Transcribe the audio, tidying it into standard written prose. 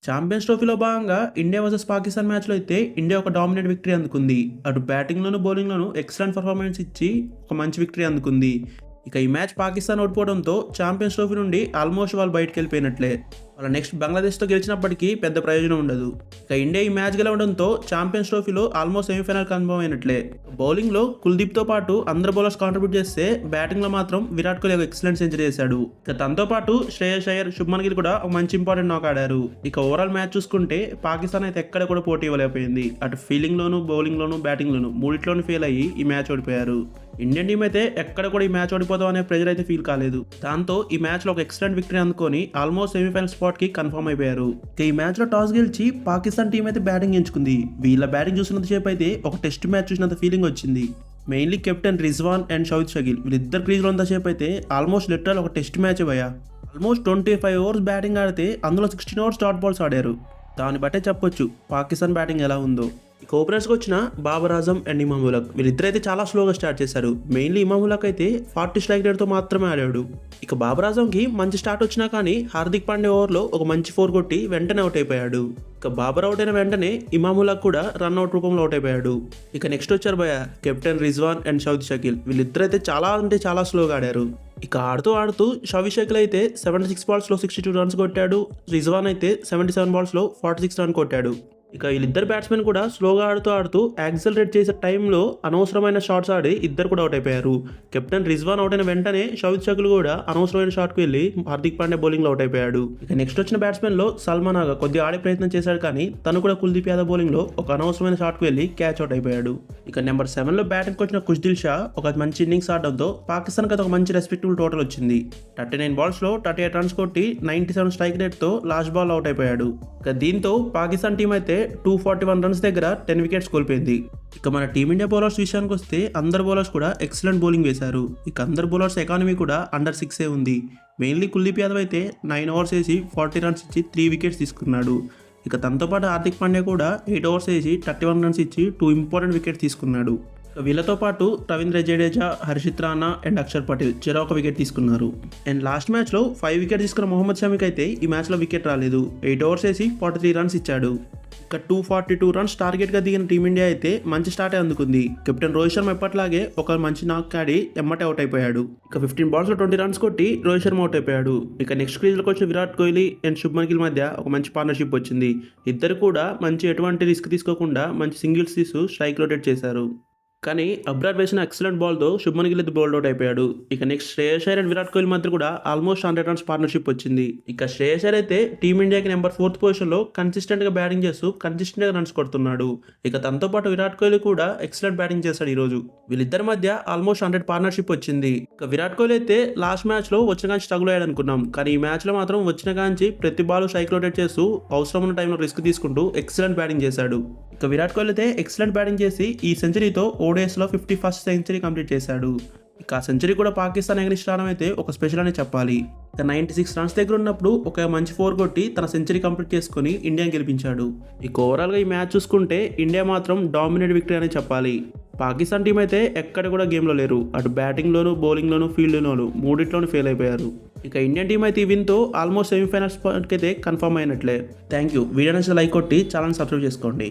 Champions ట్రోఫీలో భాగంగా India versus Pakistan మ్యాచ్లో అయితే ఇండియా ఒక డామినేట్ విక్టరీ అందుకుంది. అటు బ్యాటింగ్లోను బౌలింగ్లోను ఎక్సలెంట్ పర్ఫార్మెన్స్ ఇచ్చి ఒక మంచి విక్టరీ అందుకుంది. ఇక ఈ మ్యాచ్ పాకిస్తాన్ ఓడిపోవడంతో ఛాంపియన్స్ ట్రోఫీ నుండి ఆల్మోస్ట్ వాళ్ళు బయటకు వెళ్ళిపోయినట్లే. వాళ్ళ నెక్స్ట్ బంగ్లాదేశ్తో గెలిచినప్పటికీ పెద్ద ప్రయోజనం ఉండదు. ఇక ఇండియా ఈ మ్యాచ్ గెలవడంతో ఛాంపియన్స్ ట్రోఫీలో ఆల్మోస్ట్ సెమీఫైనల్ కన్ఫర్మ్ అయినట్లే. బౌలింగ్లో కుల్దీప్తో పాటు అందరు బౌలర్స్ కాంట్రిబ్యూట్ చేస్తే బ్యాటింగ్లో మాత్రం విరాట్ కోహ్లీ ఒక ఎక్సలెంట్ సెంచరీ చేశాడు. ఇక తనతో పాటు శ్రేయస్ అయ్యర్, శుభ్మన్ గిల్ కూడా ఒక మంచి ఇంపార్టెంట్ నాక్ ఆడారు. ఇక ఓవరాల్ మ్యాచ్ చూసుకుంటే పాకిస్తాన్ అయితే ఎక్కడ కూడా పోటీ ఇవ్వలేకపోయింది. అటు ఫీల్డింగ్లోను, బౌలింగ్లోను, బ్యాటింగ్లోను మూడిట్లోనూ ఫెయిల్ అయ్యి ఈ మ్యాచ్ ఓడిపోయారు. ఇండియన్ టీం అయితే ఎక్కడ కూడా ఈ మ్యాచ్ ఓడిపోతాం అనే ప్రెజర్ అయితే ఫీల్ కాలేదు. దాంతో ఈ మ్యాచ్లో ఒక ఎక్సలెంట్ విక్టరీ అందుకొని ఆల్మోస్ట్ సెమీఫైనల్ స్పాట్కి కన్ఫర్మ్ అయిపోయారు. ఇక ఈ మ్యాచ్లో టాస్ గెలిచి పాకిస్తాన్ టీం అయితే బ్యాటింగ్ ఎంచుకుంది. వీళ్ళ బ్యాటింగ్ చూసినంత సేపు అయితే ఒక టెస్ట్ మ్యాచ్ చూసినంత ఫీలింగ్ వచ్చింది. Mainly captain Rizwan and Saud Shakeel వీళ్ళిద్దరు క్రీజ్లో ఉన్నంతసేపు అయితే ఆల్మోస్ట్ లిటరల్ ఒక టెస్ట్ మ్యాచ్ భయ్యా. ఆల్మోస్ట్ 25 ఓవర్స్ బ్యాటింగ్ ఆడితే అందులో 16 ఓవర్స్ డాట్ బాల్స్ ఆడారు. దాన్ని బట్టే చెప్పొచ్చు పాకిస్తాన్ బ్యాటింగ్ ఎలా ఉందో. ఇక ఓపెనర్స్కి వచ్చిన బాబర్ ఆజమ్ అండ్ ఇమామ్ ఉల్ హక్ వీళ్ళిద్దరైతే చాలా స్లోగా స్టార్ట్ చేశారు. మెయిన్లీ ఇమామ్ ఉల్ హక్ అయితే 40 స్ట్రైక్ రేట్తో మాత్రమే ఆడాడు. ఇక బాబర్ ఆజమ్కి మంచి స్టార్ట్ వచ్చినా కానీ హార్దిక్ పాండే ఓవర్లో ఒక మంచి 4 కొట్టి వెంటనే అవుట్ అయిపోయాడు. ఇక బాబర్ అవుట్ అయిన వెంటనే ఇమామ్ ఉల్ హక్ కూడా రన్అట్ రూపంలో అవుట్ అయిపోయాడు. ఇక నెక్స్ట్ వచ్చారు భయ కెప్టెన్ రిజ్వాన్ అండ్ షౌద్ షకీల్ వీళ్ళిద్దరైతే చాలా స్లోగా ఆడారు. ఇక ఆడుతూ షౌద్ షకీల్ అయితే 76 బాల్స్లో 62 రన్స్ కొట్టాడు. రిజ్వాన్ అయితే 77 బాల్స్లో 46 రన్ కొట్టాడు. ఇక వీళ్ళిద్దరు బ్యాట్స్మెన్ కూడా స్లోగా ఆడుతూ యాక్సలరేట్ చేసే టైంలో అనవసరమైన షాట్స్ ఆడి ఇద్దరు కూడా అవుట్ అయిపోయారు. కెప్టెన్ రిజ్వాన్ అవుట్ అయిన వెంటనే షౌద్ షకీల్ కూడా అనవసరమైన షాట్కి వెళ్ళి హార్దిక్ పాండే బౌలింగ్లో అవుట్ అయిపోయాడు. ఇక నెక్స్ట్ వచ్చిన బ్యాట్స్మెన్లో సల్మాన్ ఆగా కొద్దిగా ఆడే ప్రయత్నం చేశాడు కానీ తను కూడా కుల్దీప్ యాదవ్ బౌలింగ్లో ఒక అనవసరమైన షాట్కి వెళ్ళి క్యాచ్ అవుట్ అయిపోయాడు. ఇక నెంబర్ 7లో బ్యాటింగ్కి వచ్చిన ఖుష్దిల్ షా ఒక మంచి ఇన్నింగ్స్ ఆడడంతో పాకిస్తాన్కి అయితే ఒక మంచి రెస్పెక్టబుల్ టోటల్ వచ్చింది. 39 బాల్స్లో 38 రన్స్ కొట్టి 97 స్ట్రైక్ రేట్తో లాస్ట్ బాల్ అవుట్ అయిపోయాడు. ఇక దీంతో పాకిస్తాన్ టీం అయితే 241 రన్స్ దగ్గర 10 వికెట్స్ కోల్పోయింది. ఇక మన టీమిండియా బౌలర్స్ విషయానికి వస్తే అందరు బౌలర్స్ కూడా ఎక్సలెంట్ బౌలింగ్ వేశారు. ఇక అందరు బౌలర్స్ ఎకానమీ కూడా అండర్ 6 ఉంది. మెయిన్లీ కుల్దీప్ యాదవ్ అయితే 9 ఓవర్స్ వేసి 40 రన్స్ ఇచ్చి 3 వికెట్స్ తీసుకున్నాడు. ఇక తనతో పాటు హార్దిక్ పాండ్యా కూడా 8 ఓవర్స్ వేసి 31 రన్స్ ఇచ్చి 2 ఇంపార్టెంట్ వికెట్స్ తీసుకున్నాడు. వీళ్ళతో పాటు రవీంద్ర జడేజా, హర్షిత్ రాణా అండ్ అక్షర్ పటేల్ చెరో ఒక వికెట్ తీసుకున్నారు. అండ్ లాస్ట్ మ్యాచ్లో 5 వికెట్ తీసుకున్న మొహమ్మద్ షమీకి అయితే ఈ మ్యాచ్లో వికెట్ రాలేదు. 8 ఓవర్స్ వేసి 43 రన్స్ ఇచ్చాడు. ఇక 242 రన్స్ టార్గెట్గా దిగిన టీమిండియా అయితే మంచి స్టార్టే అందుకుంది. కెప్టెన్ రోహిత్ శర్మ ఎప్పట్లాగే ఒక మంచి నాక్ ఆడి ఎమ్మటే అవుట్ అయిపోయాడు. ఇక 15 బాల్స్లో 20 రన్స్ కొట్టి రోహిత్ శర్మ అవుట్ అయిపోయాడు. ఇక నెక్స్ట్ క్రీజ్లోకి వచ్చిన విరాట్ కోహ్లీ అండ్ శుభ్మన్ గిల్ మధ్య ఒక మంచి పార్ట్నర్షిప్ వచ్చింది. ఇద్దరు కూడా మంచి ఎటువంటి రిస్క్ తీసుకోకుండా మంచి సింగిల్స్ తీసు స్ట్రైక్ రొటేట్ చేశారు. కానీ అబ్రార్ వేసిన ఎక్సలెంట్ బాల్తో శుభ్మన్ గిల్ అయితే బౌల్డ్ అవుట్ అయిపోయాడు. ఇక నెక్స్ట్ శ్రేయస్ అయ్యర్ అండ్ విరాట్ కోహ్లీ మధ్య కూడా ఆల్మోస్ట్ 100 రన్స్ పార్ట్నర్షిప్ వచ్చింది. ఇక శ్రేయస్ అయ్యర్ అయితే టీమిండియాకి నెంబర్ 4th పొజిషన్లో కన్సిస్టెంట్గా బ్యాటింగ్ చేస్తూ కన్సిస్టెంట్గా రన్స్ కొడుతున్నాడు. ఇక తనతో పాటు విరాట్ కోహ్లీ కూడా ఎక్సలెంట్ బ్యాటింగ్ చేశాడు ఈరోజు. వీళ్ళిద్దరి మధ్య ఆల్మోస్ట్ 100 పార్ట్నర్షిప్ వచ్చింది. ఇక విరాట్ కోహ్లీ అయితే లాస్ట్ మ్యాచ్లో వచ్చిన కానీ స్ట్రగుల్ అయ్యాడు అనుకున్నాం. కానీ ఈ మ్యాచ్లో మాత్రం వచ్చిన కాంచి ప్రతి బాల్ స్ట్రైక్ రొటేట్ చేస్తూ అవసరం ఉన్న టైంలో రిస్క్ తీసుకుంటూ ఎక్సలెంట్ బ్యాటింగ్ చేశాడు. ఇక విరాట్ కోహ్లీ అయితే ఎక్సలెంట్ బ్యాటింగ్ చేసి ఈ సెంచరీతో ఓడిఐస్లో 51st సెంచరీ కంప్లీట్ చేశాడు. ఇక ఆ సెంచరీ కూడా పాకిస్తాన్ ఎగనిస్ట్ రావడం అయితే ఒక స్పెషల్ అనే చెప్పాలి. ఇక 96 రన్స్ దగ్గర ఉన్నప్పుడు ఒక మంచి 4 కొట్టి తన సెంచరీ కంప్లీట్ చేసుకుని ఇండియాని గెలిపించాడు. ఇక ఓవరాల్గా ఈ మ్యాచ్ చూసుకుంటే ఇండియా మాత్రం డామినేట్ విక్టరీ అనే చెప్పాలి. పాకిస్తాన్ టీం అయితే ఎక్కడ కూడా గేమ్లో లేరు. అటు బ్యాటింగ్లోను, బౌలింగ్లోను, ఫీల్డ్లోను మూడిట్లోనూ ఫెయిల్ అయిపోయారు. ఇక ఇండియన్ టీం అయితే ఈ విన్తో ఆల్మోస్ట్ సెమీఫైనల్ స్పాట్కి అయితే కన్ఫర్మ్ అయినట్లే. Thank you. వీడియో నచ్చితే లైక్ కొట్టి ఛానల్ సబ్స్క్రైబ్ చేసుకోండి.